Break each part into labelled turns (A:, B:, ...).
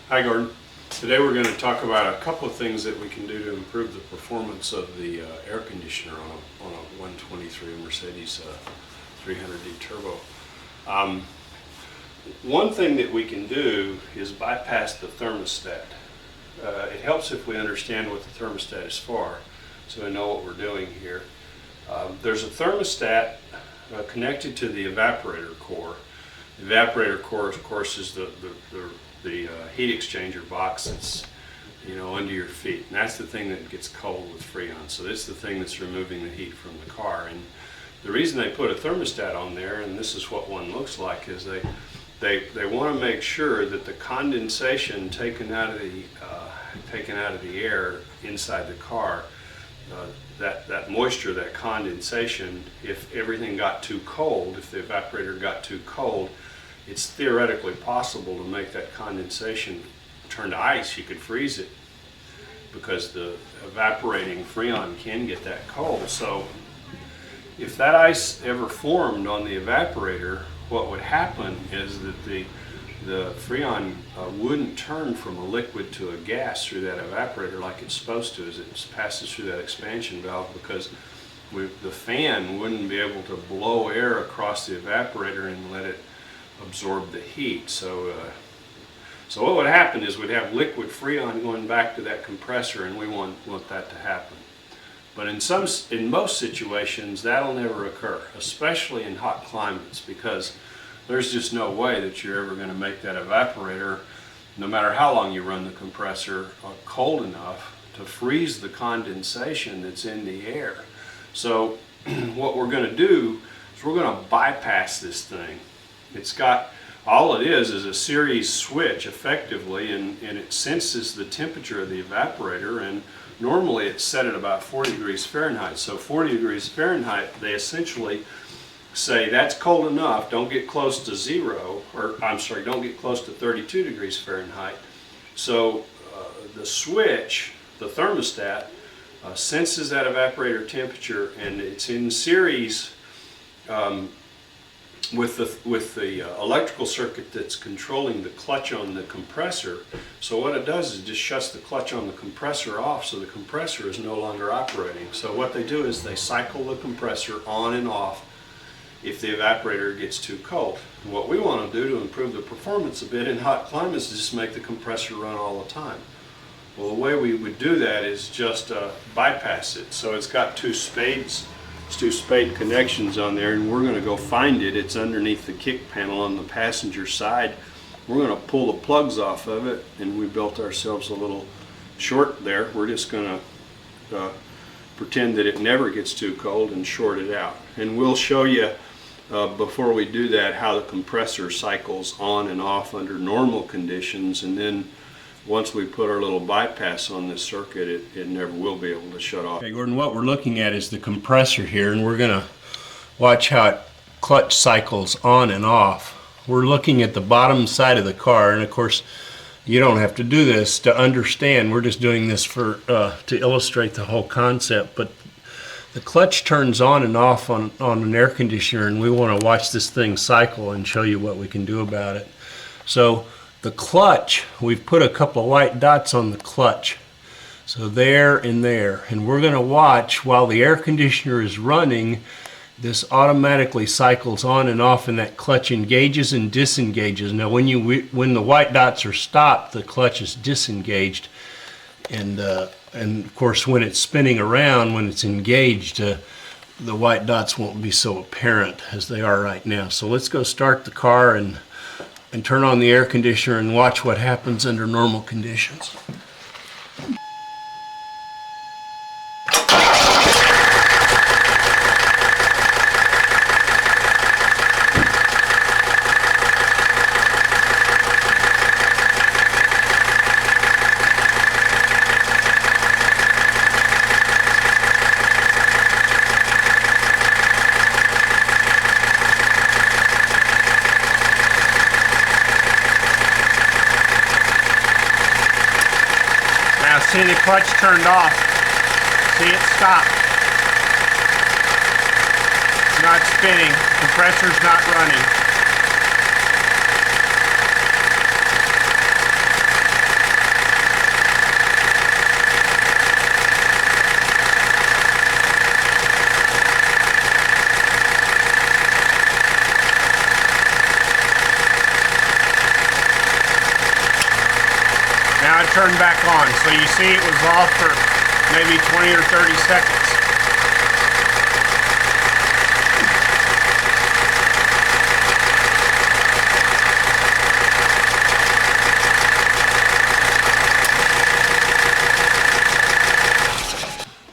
A: Hi Gordon. Today we're going to talk about a couple of things that we can do to improve the performance of the air conditioner on a 123 Mercedes 300D Turbo. One thing that we can do is bypass the thermostat. It helps if we understand what the thermostat is for, so we know what we're doing here. There's a thermostat connected to the evaporator core. The evaporator core, of course, is the heat exchanger box that's under your feet, and that's the thing that gets cold with Freon. So this is the thing that's removing the heat from the car. And the reason they put a thermostat on there, and this is what one looks like, is they want to make sure that the condensation taken out of the air inside the car, that moisture, that condensation, if everything got too cold, if the evaporator got too cold, it's theoretically possible to make that condensation turn to ice. You could freeze it because the evaporating Freon can get that cold. So if that ice ever formed on the evaporator, what would happen is that the Freon wouldn't turn from a liquid to a gas through that evaporator like it's supposed to as it passes through that expansion valve, because the fan wouldn't be able to blow air across the evaporator and let it absorb the heat. So what would happen is we'd have liquid Freon going back to that compressor, and we want that to happen. But in most situations that'll never occur, especially in hot climates, because there's just no way that you're ever going to make that evaporator, no matter how long you run the compressor, cold enough to freeze the condensation that's in the air. So what we're going to do is we're going to bypass this thing. It's got, all it is a series switch effectively, and it senses the temperature of the evaporator, and normally it's set at about 40 degrees Fahrenheit. So 40 degrees Fahrenheit, they essentially say that's cold enough, don't get close to zero, or I'm sorry, don't get close to 32 degrees Fahrenheit. So the switch, the thermostat, senses that evaporator temperature, and it's in series with the electrical circuit that's controlling the clutch on the compressor. So what it does is it just shuts the clutch on the compressor off, so the compressor is no longer operating. So what they do is they cycle the compressor on and off if the evaporator gets too cold. And what we want to do to improve the performance a bit in hot climates is just make the compressor run all the time. Well, the way we would do that is just bypass it. So it's got two spade connections on there, and we're going to go find it. It's underneath the kick panel on the passenger side. We're going to pull the plugs off of it, and we built ourselves a little short there. We're just going to pretend that it never gets too cold and short it out. And we'll show you before we do that how the compressor cycles on and off under normal conditions, and then once we put our little bypass on this circuit, it never will be able to shut off. Okay, Gordon, what we're looking at is the compressor here, and we're going to watch how it clutch cycles on and off. We're looking at the bottom side of the car, and of course you don't have to do this to understand. We're just doing this for to illustrate the whole concept. But the clutch turns on and off on an air conditioner, and we want to watch this thing cycle and show you what we can do about it. So the clutch, we've put a couple of white dots on the clutch. So there and there. And we're going to watch while the air conditioner is running, this automatically cycles on and off, and that clutch engages and disengages. Now when the white dots are stopped, the clutch is disengaged. And of course when it's spinning around, when it's engaged, the white dots won't be so apparent as they are right now. So let's go start the car and turn on the air conditioner and watch what happens under normal conditions. See the clutch turned off. See it stopped. It's not spinning. Compressor's not running. Now I turned back on. So you see it was off for maybe 20 or 30 seconds.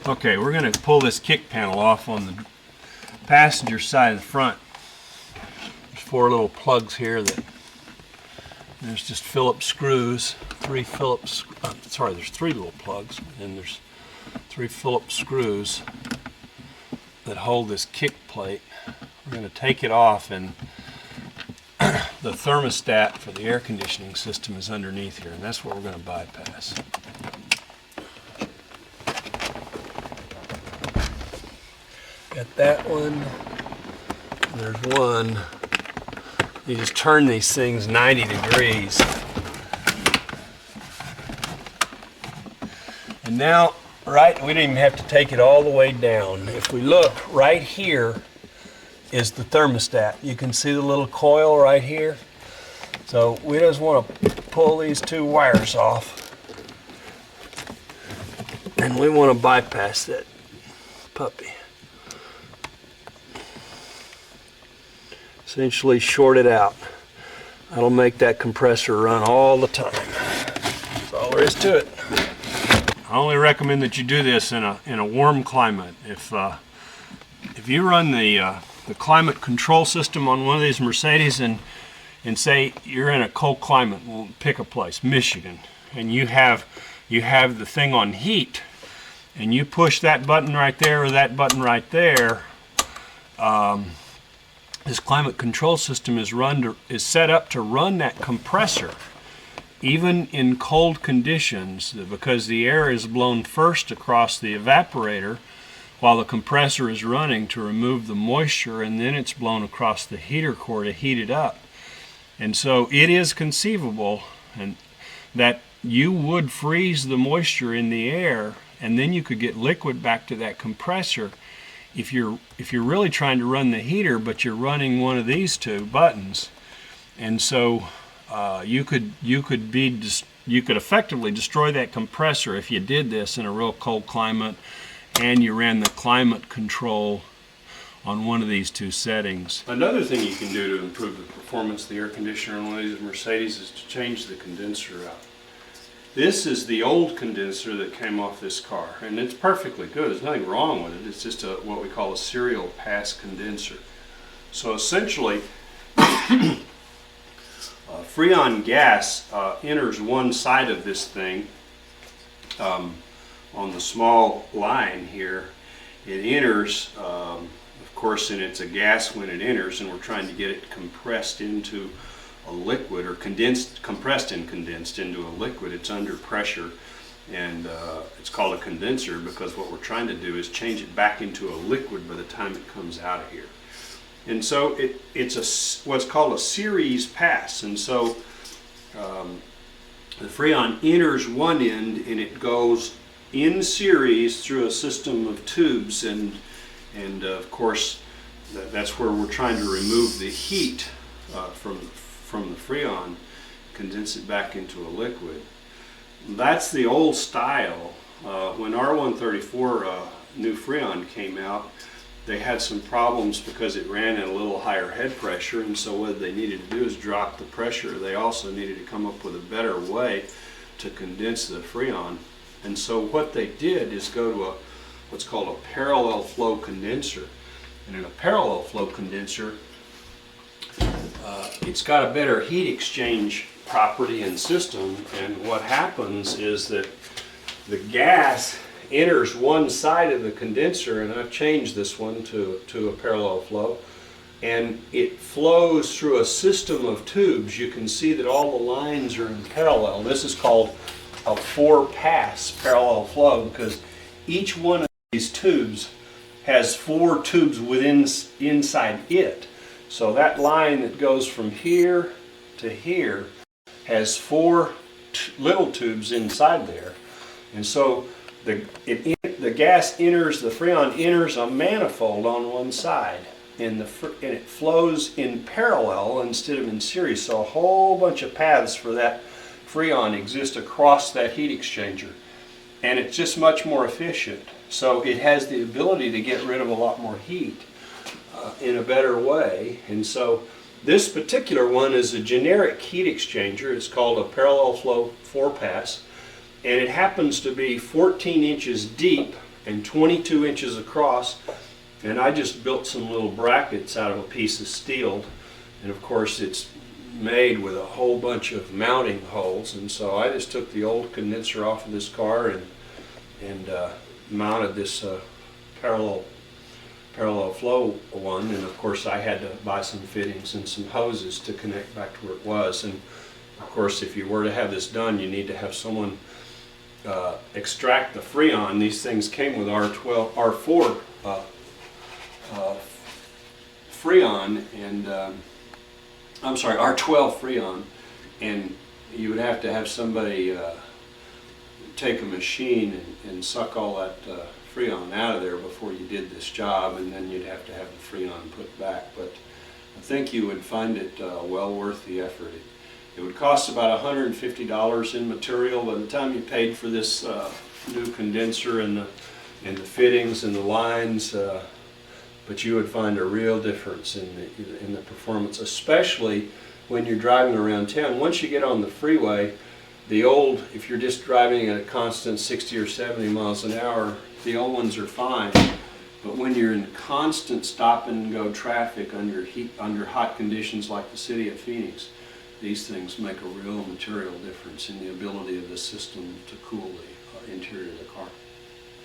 A: Okay, we're going to pull this kick panel off on the passenger side of the front. There's 4 little plugs here that there's just Phillips screws, there's 3 little plugs, and there's 3 Phillips screws that hold this kick plate. We're going to take it off, and the thermostat for the air conditioning system is underneath here, and that's what we're going to bypass. Got that one. There's one. You just turn these things 90 degrees. And now, right, we didn't even have to take it all the way down. If we look, right here is the thermostat. You can see the little coil right here. So we just want to pull these 2 wires off. And we want to bypass that puppy. Essentially short it out. That'll make that compressor run all the time. That's all there is to it. I only recommend that you do this in a warm climate. If you run the climate control system on one of these Mercedes and say you're in a cold climate, we'll pick a place, Michigan, and you have the thing on heat, and you push that button right there or that button right there. This climate control system is set up to run that compressor even in cold conditions, because the air is blown first across the evaporator while the compressor is running to remove the moisture, and then it's blown across the heater core to heat it up. And so it is conceivable that you would freeze the moisture in the air, and then you could get liquid back to that compressor if you're really trying to run the heater, but you're running one of these 2 buttons. And so you could effectively destroy that compressor if you did this in a real cold climate and you ran the climate control on one of these 2 settings. Another thing you can do to improve the performance of the air conditioner on one of these Mercedes is to change the condenser out. This is the old condenser that came off this car, and it's perfectly good. There's nothing wrong with it. It's just what we call a serial pass condenser. So essentially, Freon gas enters one side of this thing on the small line here. It enters, of course, and it's a gas when it enters, and we're trying to get it compressed into a liquid, or compressed and condensed into a liquid. It's under pressure, and it's called a condenser because what we're trying to do is change it back into a liquid by the time it comes out of here. And so it's what's called a series pass, and so the Freon enters one end and it goes in series through a system of tubes, and of course that's where we're trying to remove the heat from the Freon, condense it back into a liquid. That's the old style. When R134 new Freon came out, they had some problems because it ran at a little higher head pressure, and so what they needed to do is drop the pressure. They also needed to come up with a better way to condense the Freon. And so what they did is go to what's called a parallel flow condenser. And in a parallel flow condenser, it's got a better heat exchange property and system, and what happens is that the gas enters one side of the condenser, and I've changed this one to a parallel flow, and it flows through a system of tubes. You can see that all the lines are in parallel. This is called a 4-pass parallel flow because each one of these tubes has 4 tubes inside it. So that line that goes from here to here has 4 little tubes inside there. And so the gas enters, the Freon enters a manifold on one side, and it flows in parallel instead of in series. So a whole bunch of paths for that Freon exist across that heat exchanger, and it's just much more efficient. So it has the ability to get rid of a lot more heat in a better way. And so this particular one is a generic heat exchanger. It's called a parallel flow 4-pass, and it happens to be 14 inches deep and 22 inches across. And I just built some little brackets out of a piece of steel, and of course it's made with a whole bunch of mounting holes. And so I just took the old condenser off of this car and mounted this parallel flow one, and of course I had to buy some fittings and some hoses to connect back to where it was. And of course, if you were to have this done, you need to have someone extract the Freon. These things came with R4 Freon, and I'm sorry, R12 Freon, and you would have to have somebody take a machine and suck all that Freon out of there before you did this job, and then you'd have to have the Freon put back. But I think you would find it well worth the effort. It would cost about $150 in material by the time you paid for this new condenser and the fittings and the lines. But you would find a real difference in the performance, especially when you're driving around town. Once you get on the freeway, if you're just driving at a constant 60 or 70 miles an hour, the old ones are fine. But when you're in constant stop and go traffic under hot conditions like the city of Phoenix, these things make a real material difference in the ability of the system to cool the interior of the car.